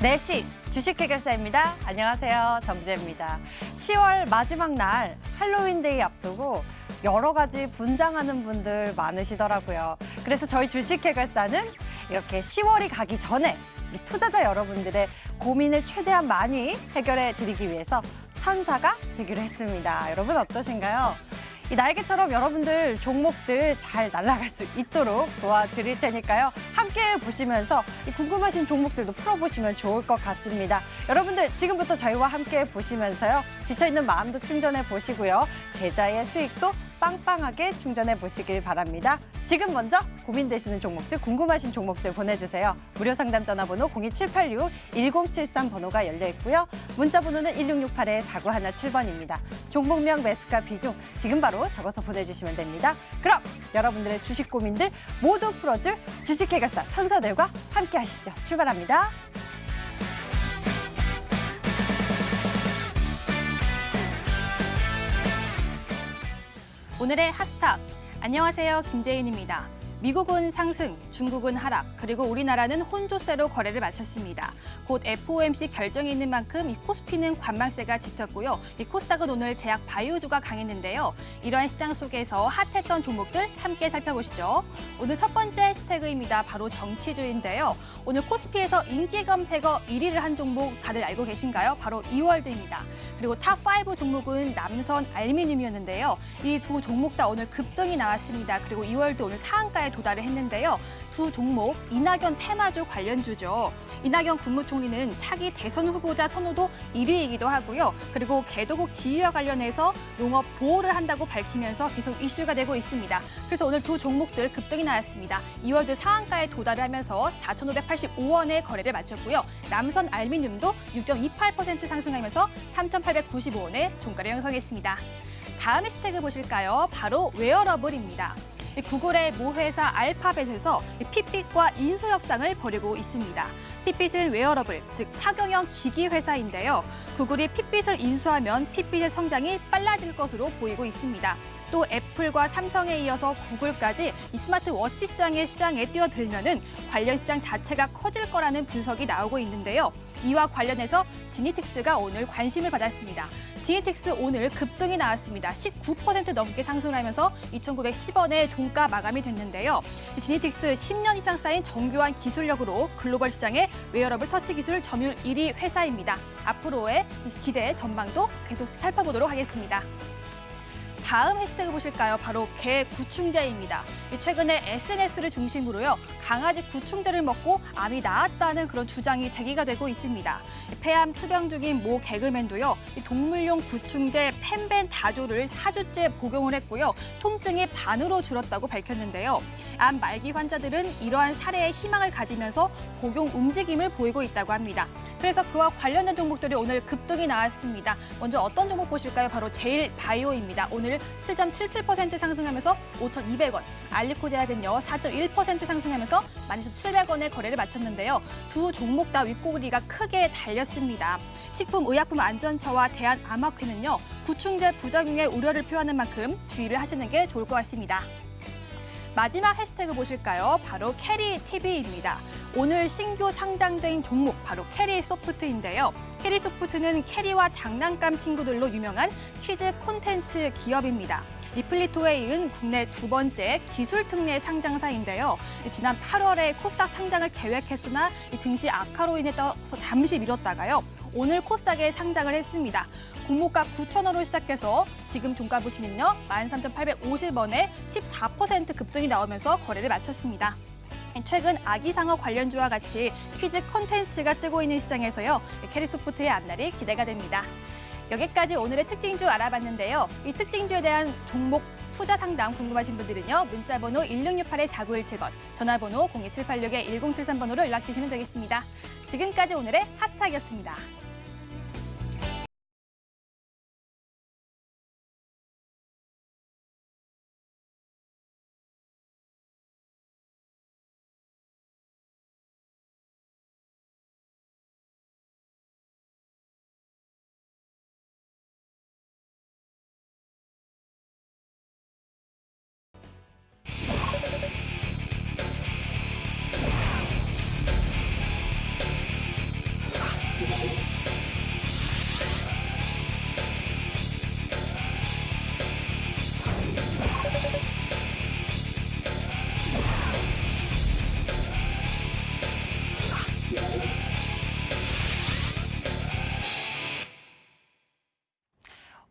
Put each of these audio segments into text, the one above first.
4시 주식 해결사입니다. 안녕하세요. 정재입니다. 10월 마지막 날 할로윈데이 앞두고 여러 가지 분장하는 분들 많으시더라고요. 그래서 저희 주식 해결사는 이렇게 10월이 가기 전에 이 투자자 여러분들의 고민을 최대한 많이 해결해 드리기 위해서 천사가 되기로 했습니다. 여러분 어떠신가요? 이 날개처럼 여러분들 종목들 잘 날아갈 수 있도록 도와드릴 테니까요. 함께 보시면서 이 궁금하신 종목들도 풀어보시면 좋을 것 같습니다. 여러분들 지금부터 저희와 함께 보시면서요. 지쳐있는 마음도 충전해 보시고요. 계좌의 수익도 빵빵하게 충전해 보시길 바랍니다. 지금 먼저 고민되시는 종목들, 궁금하신 종목들 보내주세요. 무료 상담 전화번호 02786-1073 번호가 열려 있고요. 문자 번호는 1668-4917번입니다. 종목명, 매수가, 비중 지금 바로 적어서 보내주시면 됩니다. 그럼 여러분들의 주식 고민들 모두 풀어줄 주식 해결사 천사들과 함께 하시죠. 출발합니다. 오늘의 핫스탑. 안녕하세요. 김재인입니다. 미국은 상승, 중국은 하락, 그리고 우리나라는 혼조세로 거래를 마쳤습니다. 곧 FOMC 결정이 있는 만큼 이 코스피는 관망세가 짙었고요. 이 코스닥은 오늘 제약 바이오주가 강했는데요. 이러한 시장 속에서 핫했던 종목들 함께 살펴보시죠. 오늘 첫 번째 해시태그입니다. 바로 정치주인데요. 오늘 코스피에서 인기 검색어 1위를 한 종목 다들 알고 계신가요? 바로 이월드입니다. 그리고 탑5 종목은 남선 알루미늄이었는데요. 이 두 종목 다 오늘 급등이 나왔습니다. 그리고 이월드 오늘 상한가에 도달을 했는데요. 두 종목 이낙연 테마주 관련주죠. 이낙연 국무총리는 차기 대선 후보자 선호도 1위이기도 하고요. 그리고 개도국 지휘와 관련해서 농업 보호를 한다고 밝히면서 계속 이슈가 되고 있습니다. 그래서 오늘 두 종목들 급등이 나왔습니다. 이월드 상한가에 도달을 하면서 4,585원에 거래를 마쳤고요. 남선 알루미늄도 6.28% 상승하면서 3,895원에 종가를 형성했습니다. 다음 해시태그 보실까요? 바로 웨어러블입니다. 구글의 모 회사 알파벳에서 핏빛과 인수 협상을 벌이고 있습니다. 핏빛은 웨어러블, 즉 착용형 기기 회사인데요. 구글이 핏빛을 인수하면 핏빛의 성장이 빨라질 것으로 보이고 있습니다. 또 애플과 삼성에 이어서 구글까지 이 스마트워치 시장에 뛰어들면은 관련 시장 자체가 커질 거라는 분석이 나오고 있는데요. 이와 관련해서 지니틱스가 오늘 관심을 받았습니다. 지니틱스 오늘 급등이 나왔습니다. 19% 넘게 상승을 하면서 2,910원에 종가 마감이 됐는데요. 지니틱스 10년 이상 쌓인 정교한 기술력으로 글로벌 시장의 웨어러블 터치 기술 점유율 1위 회사입니다. 앞으로의 기대 전망도 계속 살펴보도록 하겠습니다. 다음 해시태그 보실까요? 바로 개 구충제입니다. 최근에 SNS를 중심으로요. 강아지 구충제를 먹고 암이 나았다는 그런 주장이 제기가 되고 있습니다. 폐암 투병 중인 모 개그맨도요. 동물용 구충제 펜벤 다조를 4주째 복용을 했고요. 통증이 반으로 줄었다고 밝혔는데요. 암 말기 환자들은 이러한 사례에 희망을 가지면서 복용 움직임을 보이고 있다고 합니다. 그래서 그와 관련된 종목들이 오늘 급등이 나왔습니다. 먼저 어떤 종목 보실까요? 바로 제일바이오입니다. 오늘 7.77% 상승하면서 5,200원. 알리코제약은요 4.1% 상승하면서 12,700원에 거래를 마쳤는데요. 두 종목 다 윗꼬리가 크게 달렸습니다. 식품의약품안전처와 대한암학회는요 구충제 부작용의 우려를 표하는 만큼 주의를 하시는 게 좋을 것 같습니다. 마지막 해시태그 보실까요? 바로 캐리TV입니다. 오늘 신규 상장된 종목 바로 캐리소프트인데요. 캐리소프트는 캐리와 장난감 친구들로 유명한 퀴즈 콘텐츠 기업입니다. 리플리토에 이은 국내 두 번째 기술 특례 상장사인데요. 지난 8월에 코스닥 상장을 계획했으나 증시 악화로 인해서 잠시 미뤘다가요. 오늘 코스닥에 상장을 했습니다. 공모가 9,000원으로 시작해서 지금 종가 보시면요. 13,850원에 14% 급등이 나오면서 거래를 마쳤습니다. 최근 아기상어 관련주와 같이 퀴즈 콘텐츠가 뜨고 있는 시장에서요. 캐리소프트의 앞날이 기대가 됩니다. 여기까지 오늘의 특징주 알아봤는데요. 이 특징주에 대한 종목 투자 상담 궁금하신 분들은요. 문자번호 1668-4917번, 전화번호 02786-1073번으로 연락 주시면 되겠습니다. 지금까지 오늘의 핫스탁이었습니다.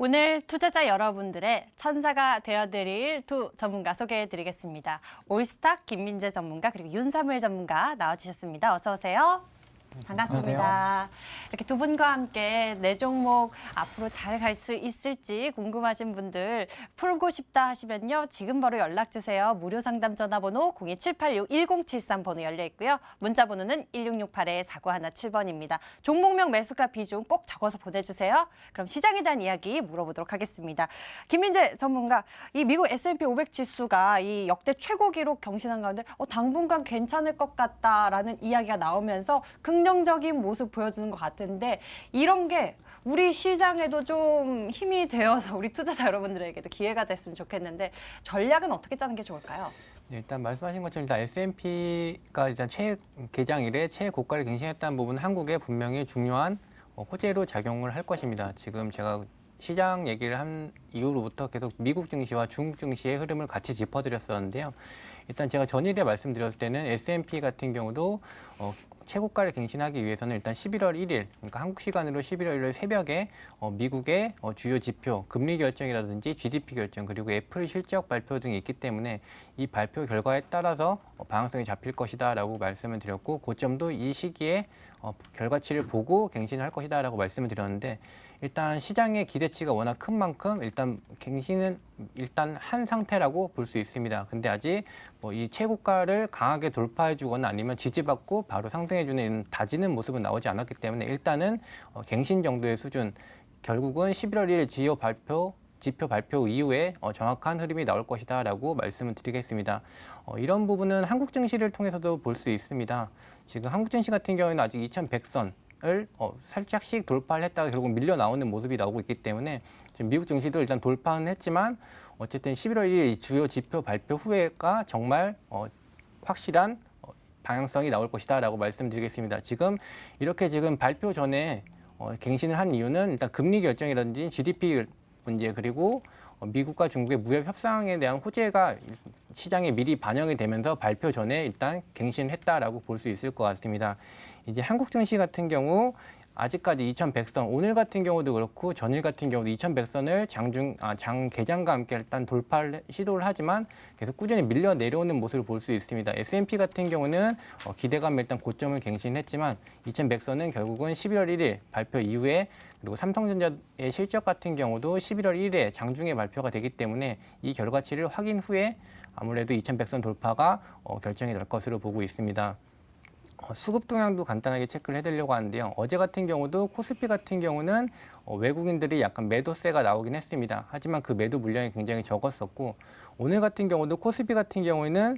오늘 투자자 여러분들의 천사가 되어드릴 두 전문가 소개해드리겠습니다. 올스탁 김민재 전문가 그리고 윤사무엘 전문가 나와주셨습니다. 어서 오세요. 반갑습니다. 안녕하세요. 이렇게 두 분과 함께 내 종목 앞으로 잘 갈 수 있을지 궁금하신 분들 풀고 싶다 하시면요. 지금 바로 연락 주세요. 무료 상담 전화번호 02786-1073 번호 열려 있고요. 문자 번호는 1668-4917번입니다. 종목명 매수가 비중 꼭 적어서 보내주세요. 그럼 시장에 대한 이야기 물어보도록 하겠습니다. 김민재 전문가, 이 미국 S&P 500 지수가 이 역대 최고 기록 경신한 가운데 당분간 괜찮을 것 같다라는 이야기가 나오면서 긍정적인 모습 보여주는 것 같은데 이런 게 우리 시장에도 좀 힘이 되어서 우리 투자자 여러분들에게도 기회가 됐으면 좋겠는데 전략은 어떻게 짜는 게 좋을까요? 네, 일단 말씀하신 것처럼 일단 S&P가 일단 개장 이래 최고가를 갱신했다는 부분은 한국에 분명히 중요한 호재로 작용을 할 것입니다. 지금 제가 시장 얘기를 한 이후로부터 계속 미국 증시와 중국 증시의 흐름을 같이 짚어드렸었는데요. 일단 제가 전일에 말씀드렸을 때는 S&P 같은 경우도 최고가를 갱신하기 위해서는 일단 11월 1일, 그러니까 한국 시간으로 11월 1일 새벽에 미국의 주요 지표, 금리 결정이라든지 GDP 결정, 그리고 애플 실적 발표 등이 있기 때문에 이 발표 결과에 따라서 방향성이 잡힐 것이다라고 말씀을 드렸고, 고점도 이 시기에 결과치를 보고 갱신을 할 것이다라고 말씀을 드렸는데, 일단 시장의 기대치가 워낙 큰 만큼 일단 갱신은 일단 한 상태라고 볼 수 있습니다. 근데 아직 이 최고가를 강하게 돌파해주거나 아니면 지지받고 바로 상승해주는 이런 다지는 모습은 나오지 않았기 때문에 일단은 갱신 정도의 수준, 결국은 11월 1일 지표 발표 이후에 정확한 흐름이 나올 것이다라고 말씀을 드리겠습니다. 이런 부분은 한국 증시를 통해서도 볼 수 있습니다. 지금 한국 증시 같은 경우에는 아직 2100선 을 살짝씩 돌파를 했다가 결국 밀려 나오는 모습이 나오고 있기 때문에 지금 미국 증시도 일단 돌파는 했지만 어쨌든 11월 1일 주요 지표 발표 후에가 정말 확실한 방향성이 나올 것이다라고 말씀드리겠습니다. 지금 발표 전에 갱신을 한 이유는 일단 금리 결정이라든지 GDP 문제, 그리고 미국과 중국의 무역 협상에 대한 호재가 시장에 미리 반영이 되면서 발표 전에 일단 갱신했다라고 볼 수 있을 것 같습니다. 이제 한국 증시 같은 경우 아직까지 2100선, 오늘 같은 경우도 그렇고 전일 같은 경우도 2100선을 장 개장과 함께 일단 돌파를 시도를 하지만 계속 꾸준히 밀려 내려오는 모습을 볼 수 있습니다. S&P 같은 경우는 기대감에 일단 고점을 갱신했지만 2100선은 결국은 11월 1일 발표 이후에, 그리고 삼성전자의 실적 같은 경우도 11월 1일에 장중에 발표가 되기 때문에 이 결과치를 확인 후에 아무래도 2100선 돌파가 결정이 날 것으로 보고 있습니다. 수급 동향도 간단하게 체크를 해드리려고 하는데요. 어제 같은 경우도 코스피 같은 경우는 외국인들이 약간 매도세가 나오긴 했습니다. 하지만 그 매도 물량이 굉장히 적었었고, 오늘 같은 경우도 코스피 같은 경우에는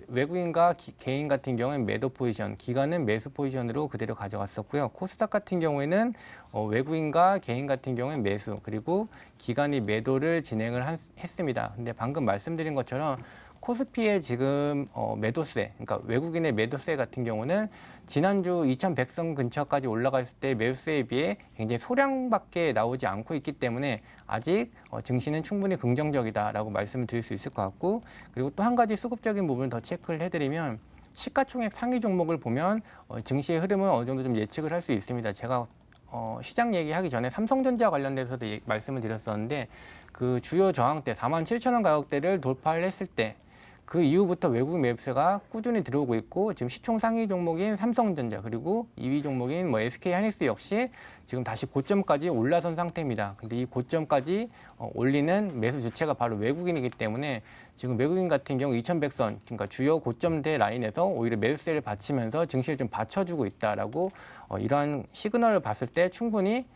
외국인과 개인 같은 경우는 매도 포지션, 기관은 매수 포지션으로 그대로 가져갔었고요. 코스닥 같은 경우에는 외국인과 개인 같은 경우는 매수, 그리고 기관이 매도를 진행을 했습니다. 근데 방금 말씀드린 것처럼 코스피의 지금 매도세, 그러니까 외국인의 매도세 같은 경우는 지난주 2100선 근처까지 올라갔을 때 매수세에 비해 굉장히 소량밖에 나오지 않고 있기 때문에 아직 증시는 충분히 긍정적이다라고 말씀을 드릴 수 있을 것 같고, 그리고 또 한 가지 수급적인 부분을 더 체크를 해드리면 시가총액 상위 종목을 보면 증시의 흐름은 어느 정도 좀 예측을 할 수 있습니다. 제가 시장 얘기하기 전에 삼성전자 관련돼서도 말씀을 드렸었는데, 그 주요 저항대 47,000원 가격대를 돌파를 했을 때 그 이후부터 외국 매수세가 꾸준히 들어오고 있고, 지금 시총 상위 종목인 삼성전자, 그리고 2위 종목인 SK하이닉스 역시 지금 다시 고점까지 올라선 상태입니다. 근데 이 고점까지 올리는 매수 주체가 바로 외국인이기 때문에 지금 외국인 같은 경우 2100선, 그러니까 주요 고점대 라인에서 오히려 매수세를 받치면서 증시를 좀 받쳐주고 있다라고 이러한 시그널을 봤을 때 충분히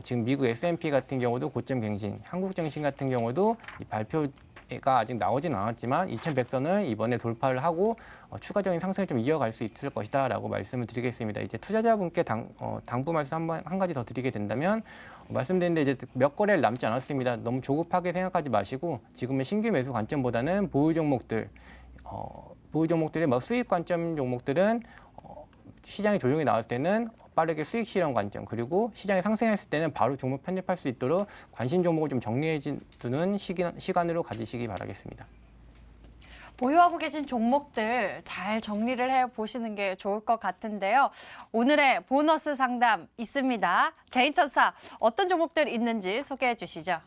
지금 미국 S&P 같은 경우도 고점 갱신, 한국 증시 같은 경우도 이 발표가 아직 나오진 않았지만 2100선을 이번에 돌파를 하고 추가적인 상승을 좀 이어갈 수 있을 것이다라고 말씀을 드리겠습니다. 이제 투자자분께 당부 말씀 한 가지 더 드리게 된다면, 말씀드렸는데 이제 몇 거래일 남지 않았습니다. 너무 조급하게 생각하지 마시고 지금의 신규 매수 관점보다는 보유 종목들의 수익 관점 종목들은 시장이 조정이 나왔을 때는 빠르게 수익 실현 관점, 그리고 시장이 상승했을 때는 바로 종목 편입할 수 있도록 관심 종목을 좀 정리해 두는 시간으로 가지시기 바라겠습니다. 보유하고 계신 종목들 잘 정리를 해 보시는 게 좋을 것 같은데요. 오늘의 보너스 상담 있습니다. 제인천사 어떤 종목들 있는지 소개해 주시죠.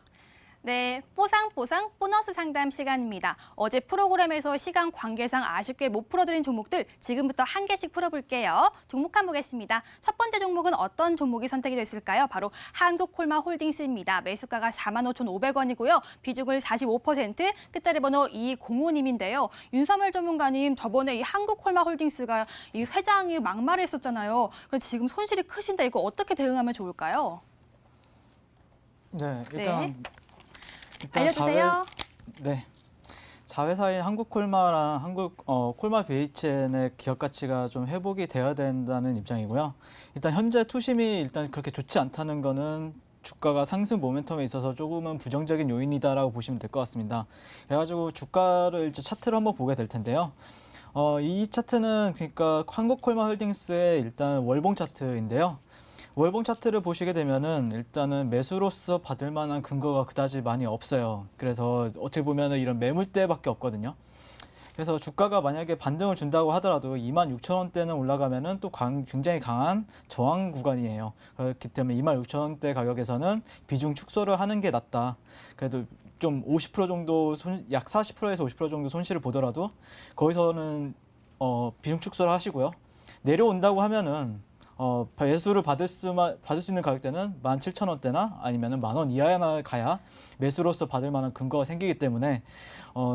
네, 뽀상뽀상 보너스 상담 시간입니다. 어제 프로그램에서 시간 관계상 아쉽게 못 풀어드린 종목들 지금부터 한 개씩 풀어볼게요. 종목 한 보겠습니다. 첫 번째 종목은 어떤 종목이 선택이 됐을까요? 바로 한국콜마홀딩스입니다. 매수가가 45,500원이고요. 비중을 45%, 끝자리 번호 2205님인데요. 윤석열 전문가님, 저번에 이 한국콜마홀딩스가 이 회장이 막말했었잖아요. 그래서 지금 손실이 크신데 이거 어떻게 대응하면 좋을까요? 네, 일단 알려주세요. 네. 자회사인 한국콜마랑 콜마 BHN의 기업 가치가 좀 회복이 되어야 된다는 입장이고요. 일단 현재 투심이 일단 그렇게 좋지 않다는 거는 주가가 상승 모멘텀에 있어서 조금은 부정적인 요인이다라고 보시면 될 것 같습니다. 그래가지고 주가를 이제 차트를 한번 보게 될 텐데요. 이 차트는 그러니까 한국콜마홀딩스의 일단 월봉 차트인데요. 월봉 차트를 보시게 되면은 일단은 매수로서 받을 만한 근거가 그다지 많이 없어요. 그래서 어떻게 보면은 이런 매물대밖에 없거든요. 그래서 주가가 만약에 반등을 준다고 하더라도 26,000원대는 올라가면은 또 굉장히 강한 저항 구간이에요. 그렇기 때문에 26,000원대 가격에서는 비중 축소를 하는 게 낫다. 그래도 좀 50% 정도 약 40%에서 50% 정도 손실을 보더라도 거기서는 비중 축소를 하시고요. 내려온다고 하면은 매수를 받을 수 있는 가격대는 17,000원대나 아니면 10,000원 이하나 가야 매수로서 받을 만한 근거가 생기기 때문에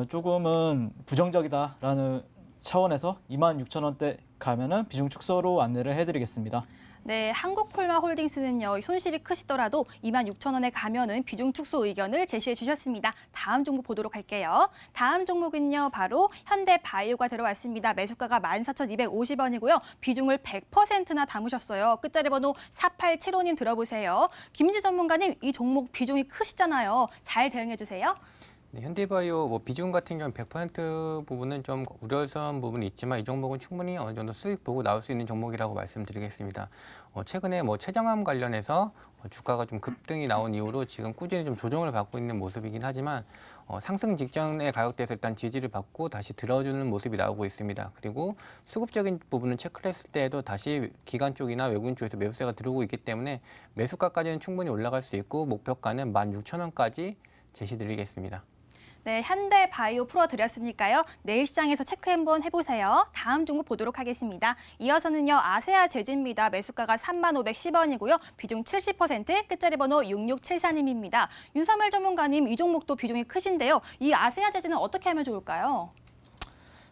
조금은 부정적이다라는 차원에서 26,000원대 가면은 비중 축소로 안내를 해드리겠습니다. 네, 한국콜마홀딩스는요, 손실이 크시더라도 26,000원에 가면은 비중 축소 의견을 제시해 주셨습니다. 다음 종목 보도록 할게요. 다음 종목은요, 바로 현대바이오가 들어왔습니다. 매수가가 14,250원이고요. 비중을 100%나 담으셨어요. 끝자리 번호 4875님 들어보세요. 김지 전문가님, 이 종목 비중이 크시잖아요. 잘 대응해 주세요. 네, 현대바이오 비중 같은 경우 100% 부분은 좀 우려스러운 부분이 있지만 이 종목은 충분히 어느 정도 수익 보고 나올 수 있는 종목이라고 말씀드리겠습니다. 최근에 췌장암 관련해서 주가가 좀 급등이 나온 이후로 지금 꾸준히 좀 조정을 받고 있는 모습이긴 하지만 상승 직전의 가격대에서 일단 지지를 받고 다시 들어주는 모습이 나오고 있습니다. 그리고 수급적인 부분을 체크를 했을 때에도 다시 기관 쪽이나 외국인 쪽에서 매수세가 들어오고 있기 때문에 매수가까지는 충분히 올라갈 수 있고 목표가는 16,000원까지 제시드리겠습니다. 네, 현대바이오 풀어드렸으니까요. 내일 시장에서 체크 한번 해보세요. 다음 종목 보도록 하겠습니다. 이어서는요, 아세아제지입니다. 매수가가 3510원이고요. 비중 70%, 끝자리 번호 6674님입니다. 윤석열 전문가님, 이 종목도 비중이 크신데요. 이 아세아제지는 어떻게 하면 좋을까요?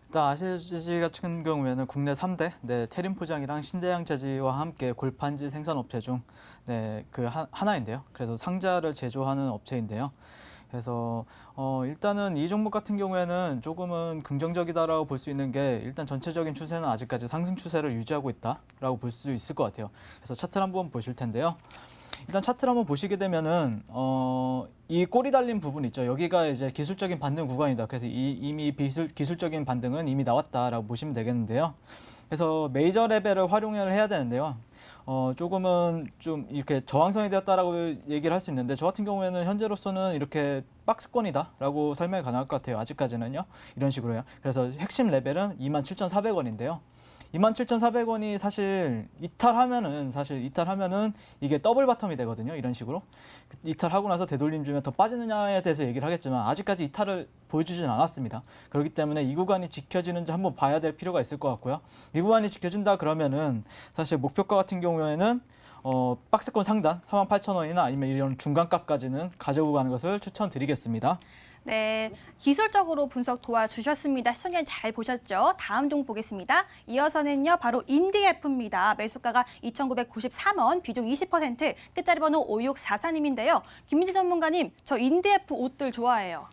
일단 아시아제지 같은 경우에는 국내 3대 테린 포장이랑 신대양제지와 함께 골판지 생산업체 중 하나인데요. 그래서 상자를 제조하는 업체인데요. 그래서 일단은 이 종목 같은 경우에는 조금은 긍정적이다라고 볼 수 있는 게 일단 전체적인 추세는 아직까지 상승 추세를 유지하고 있다라고 볼 수 있을 것 같아요. 그래서 차트를 한번 보실 텐데요. 일단 차트를 한번 보시게 되면은 이 꼬리 달린 부분 있죠. 여기가 이제 기술적인 반등 구간이다. 그래서 이미 기술적인 반등은 이미 나왔다라고 보시면 되겠는데요. 그래서 메이저 레벨을 활용을 해야 되는데요. 조금은 좀 이렇게 저항선이 되었다라고 얘기를 할 수 있는데 저 같은 경우에는 현재로서는 이렇게 박스권이다라고 설명이 가능할 것 같아요. 아직까지는요. 이런 식으로요. 그래서 핵심 레벨은 27,400원인데요. 27,400원이 사실 이탈하면은 이게 더블 바텀이 되거든요. 이런 식으로. 이탈하고 나서 되돌림 주면 더 빠지느냐에 대해서 얘기를 하겠지만 아직까지 이탈을 보여주진 않았습니다. 그렇기 때문에 이 구간이 지켜지는지 한번 봐야 될 필요가 있을 것 같고요. 이 구간이 지켜진다 그러면은 사실 목표가 같은 경우에는 박스권 상단 48,000원이나 아니면 이런 중간값까지는 가져오고 가는 것을 추천드리겠습니다. 네, 기술적으로 분석 도와주셨습니다. 시청자님 잘 보셨죠? 다음 종목 보겠습니다. 이어서는요, 바로 인디에프입니다. 매수가가 2,993원, 비중 20%, 끝자리 번호 5644님인데요. 김민지 전문가님, 저 인디에프 옷들 좋아해요.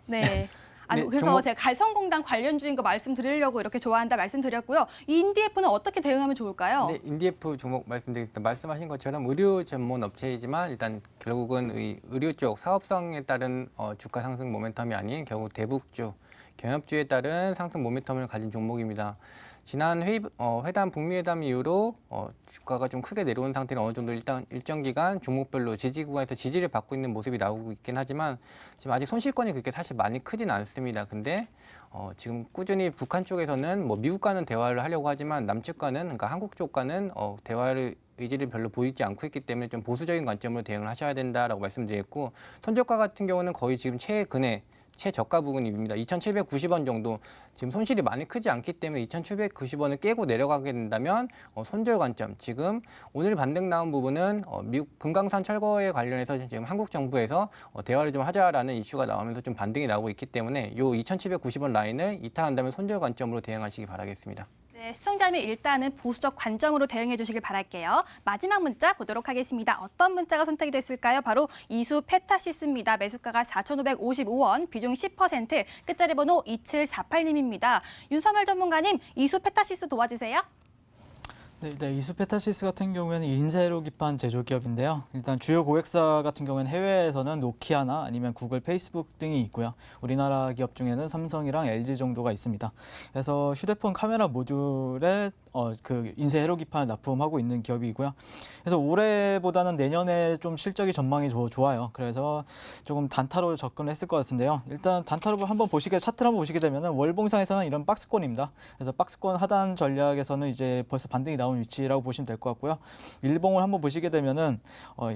네. 아니, 네, 그래서 제가 갈성공단 관련주인 거 말씀드리려고 이렇게 좋아한다 말씀드렸고요. 이 인디에프는 어떻게 대응하면 좋을까요? 네, 인디에프 종목 말씀드리겠습니다. 말씀하신 것처럼 의료 전문 업체이지만 일단 결국은 의료 쪽 사업성에 따른 주가 상승 모멘텀이 아닌 결국 대북주, 경협주에 따른 상승 모멘텀을 가진 종목입니다. 지난 회담 북미 회담 이후로 주가가 좀 크게 내려온 상태로 어느 정도 일단 일정 기간 종목별로 지지 구간에서 지지를 받고 있는 모습이 나오고 있긴 하지만 지금 아직 손실권이 그렇게 사실 많이 크진 않습니다. 근데 지금 꾸준히 북한 쪽에서는 뭐 미국과는 대화를 하려고 하지만 남측과는 그러니까 한국 쪽과는 대화를 의지를 별로 보이지 않고 있기 때문에 좀 보수적인 관점으로 대응을 하셔야 된다라고 말씀드렸고 선저가 같은 경우는 거의 지금 최저가 부근입니다. 2,790원 정도 지금 손실이 많이 크지 않기 때문에 2,790원을 깨고 내려가게 된다면 손절 관점 지금 오늘 반등 나온 부분은 미국 금강산 철거에 관련해서 지금 한국 정부에서 대화를 좀 하자라는 이슈가 나오면서 좀 반등이 나오고 있기 때문에 요 2,790원 라인을 이탈한다면 손절 관점으로 대응하시기 바라겠습니다. 네, 시청자님 일단은 보수적 관점으로 대응해 주시길 바랄게요. 마지막 문자 보도록 하겠습니다. 어떤 문자가 선택이 됐을까요? 바로 이수 페타시스입니다. 매수가가 4,555원, 비중 10%, 끝자리 번호 2748님입니다. 윤석열 전문가님, 이수 페타시스 도와주세요. 네, 일단 이수페타시스 같은 경우에는 인쇄로 기판 제조 기업인데요. 일단 주요 고객사 같은 경우에는 해외에서는 노키아나 아니면 구글, 페이스북 등이 있고요. 우리나라 기업 중에는 삼성이랑 LG 정도가 있습니다. 그래서 휴대폰 카메라 모듈에 그 인쇄 회로 기판을 납품하고 있는 기업이고요. 그래서 올해보다는 내년에 좀 실적이 전망이 좋아요. 그래서 조금 단타로 접근했을 것 같은데요. 일단 단타로 한번 차트를 한번 보시게 되면은 월봉상에서는 이런 박스권입니다. 그래서 박스권 하단 전략에서는 이제 벌써 반등이 나온 위치라고 보시면 될 것 같고요. 일봉을 한번 보시게 되면은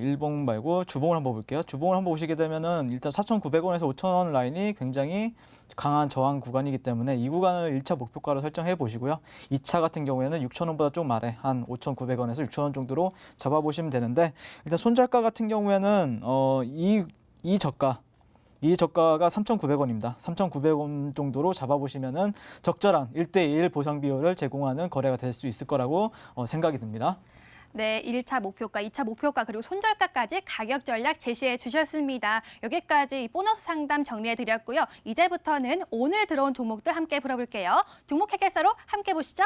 일봉 말고 주봉을 한번 볼게요. 주봉을 한번 보시게 되면은 일단 4,900원에서 5,000원 라인이 굉장히 강한 저항 구간이기 때문에 이 구간을 1차 목표가로 설정해 보시고요. 2차 같은 경우에는 6,000원보다 좀 아래 한 5,900원에서 6,000원 정도로 잡아보시면 되는데 일단 손절가 같은 경우에는 이 저가가 3,900원입니다. 3,900원 정도로 잡아보시면은 적절한 1대1 보상 비율을 제공하는 거래가 될 수 있을 거라고 생각이 듭니다. 네, 1차 목표가, 2차 목표가 그리고 손절가까지 가격 전략 제시해 주셨습니다. 여기까지 보너스 상담 정리해 드렸고요. 이제부터는 오늘 들어온 종목들 함께 풀어볼게요. 종목 해결사로 함께 보시죠.